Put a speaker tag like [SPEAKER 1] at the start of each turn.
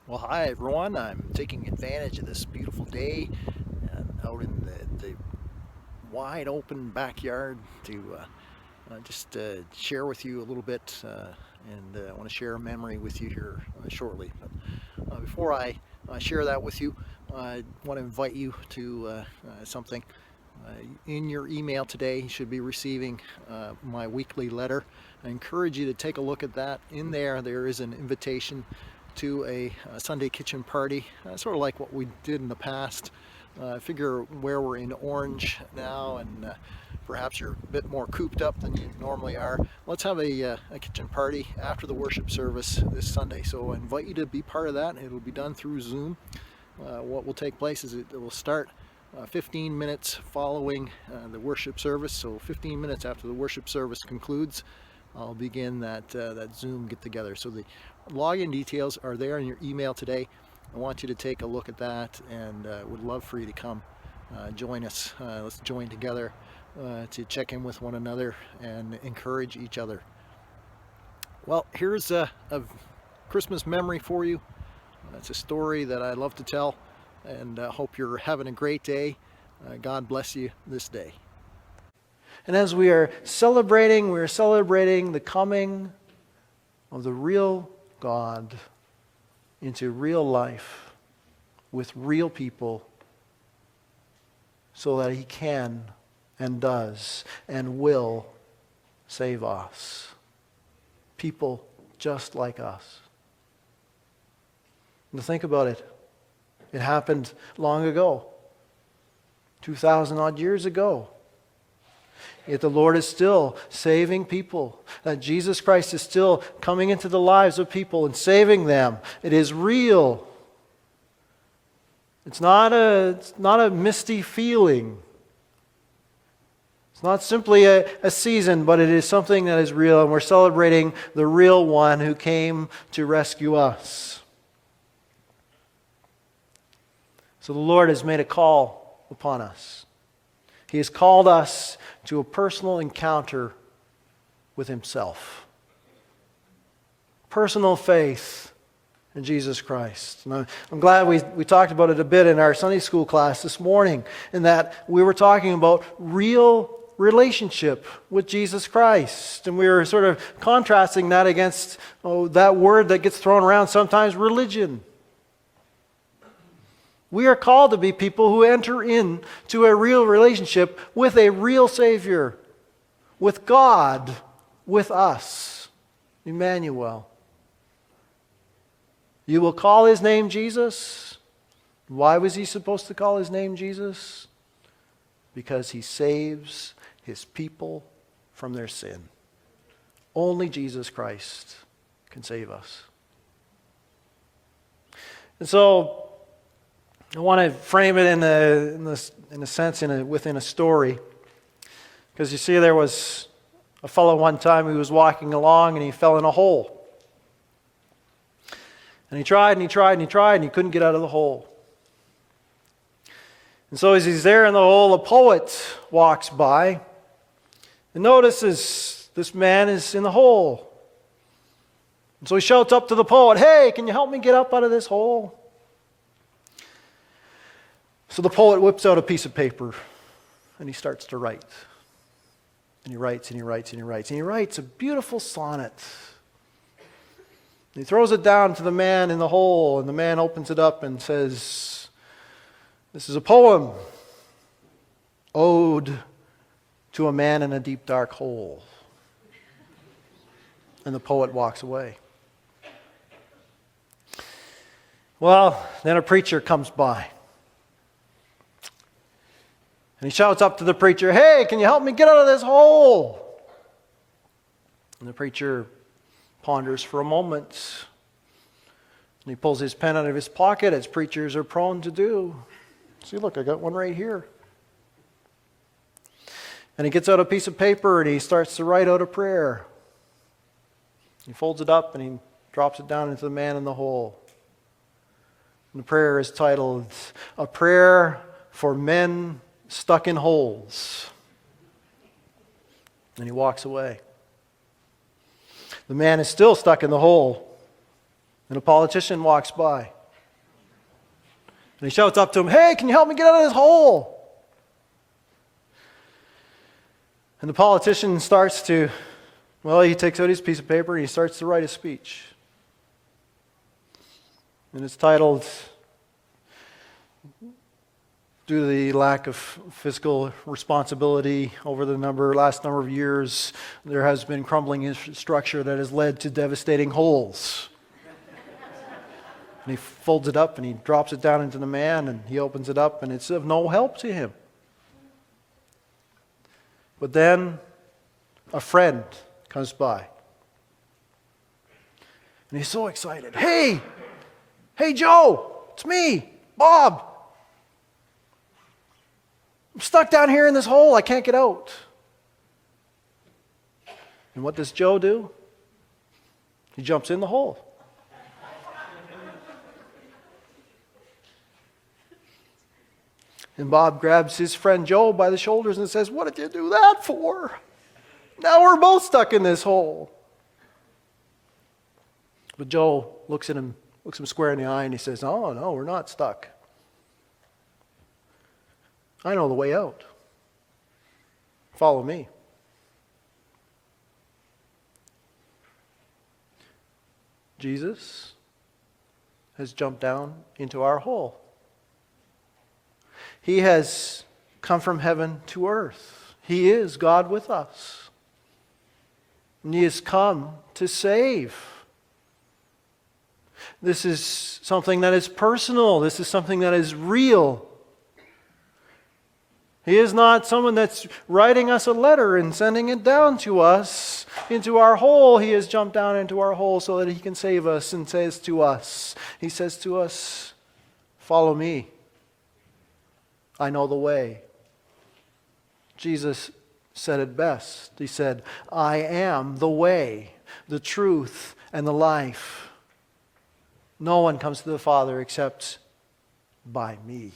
[SPEAKER 1] Well, hi everyone. I'm taking advantage of this beautiful day out in the wide open backyard to just share with you a little bit, and I want to share a memory with you here shortly. But before I share that with you, I want to invite you to something. In your email today, you should be receiving my weekly letter. I encourage you to take a look at that. In there is an invitation to a Sunday kitchen party, sort of like what we did in the past. I figure where we're in Orange now, and perhaps you're a bit more cooped up than you normally are. Let's have a kitchen party after the worship service this Sunday. So I invite you to be part of that. It'll be done through Zoom. What will take place is it will start 15 minutes following the worship service. So 15 minutes after the worship service concludes, I'll begin that Zoom get together. So the login details are there in your email today. I want you to take a look at that, and would love for you to come join us. Let's join together to check in with one another and encourage each other. Well, here's a Christmas memory for you. It's a story that I love to tell, and hope you're having a great day. God bless you this day. And as we're celebrating the coming of the real God into real life with real people, so that He can and does and will save us. People just like us. And to think about it, it happened long ago, 2,000 odd years ago. Yet the Lord is still saving people. That Jesus Christ is still coming into the lives of people and saving them. It is real. It's not a misty feeling. It's not simply a season, but it is something that is real. And we're celebrating the real one who came to rescue us. So the Lord has made a call upon us. He has called us to a personal encounter with Himself. Personal faith in Jesus Christ. And I'm glad we talked about it a bit in our Sunday school class this morning, in that we were talking about real relationship with Jesus Christ. And we were sort of contrasting that against that word that gets thrown around sometimes, religion. We are called to be people who enter into a real relationship with a real Savior, with God, with us, Emmanuel. You will call His name Jesus. Why was He supposed to call His name Jesus? Because He saves His people from their sin. Only Jesus Christ can save us. And so I want to frame it in a sense within a story. Because you see, there was a fellow one time who was walking along and he fell in a hole. And he tried and he tried and he tried and he couldn't get out of the hole. And so as he's there in the hole, a poet walks by and notices this man is in the hole. And so he shouts up to the poet, "Hey, can you help me get up out of this hole?" So the poet whips out a piece of paper and he starts to write. And he writes and he writes and he writes. And he writes a beautiful sonnet. And he throws it down to the man in the hole, and the man opens it up and says, "This is a poem. Ode to a man in a deep dark hole." And the poet walks away. Well, then a preacher comes by. And he shouts up to the preacher, "Hey, can you help me get out of this hole?" And the preacher ponders for a moment. And he pulls his pen out of his pocket, as preachers are prone to do. See, look, I got one right here. And he gets out a piece of paper and he starts to write out a prayer. He folds it up and he drops it down into the man in the hole. And the prayer is titled, "A Prayer for Men Stuck in Holes." And he walks away. The man is still stuck in the hole.
[SPEAKER 2] And a politician walks by. And he shouts up to him, "Hey, can you help me get out of this hole?" And the politician starts to, he takes out his piece of paper and he starts to write a speech. And it's titled, "Due to the lack of fiscal responsibility over the last number of years, there has been crumbling infrastructure that has led to devastating holes." And he folds it up and he drops it down into the man and he opens it up and it's of no help to him. But then a friend comes by. And he's so excited. Hey, Joe, it's me, Bob. I'm stuck down here in this hole. I can't get out." And what does Joe do? He jumps in the hole. And Bob grabs his friend Joe by the shoulders and says, "What did you do that for? Now we're both stuck in this hole." But Joe looks him square in the eye and he says, "Oh, no, we're not stuck. I know the way out. Follow me." Jesus has jumped down into our hole. He has come from heaven to earth. He is God with us. And He has come to save. This is something that is personal. This is something that is real. He is not someone that's writing us a letter and sending it down to us into our hole. He has jumped down into our hole so that He can save us and says to us, He says to us, "Follow me. I know the way." Jesus said it best. He said, "I am the way, the truth, and the life. No one comes to the Father except by me."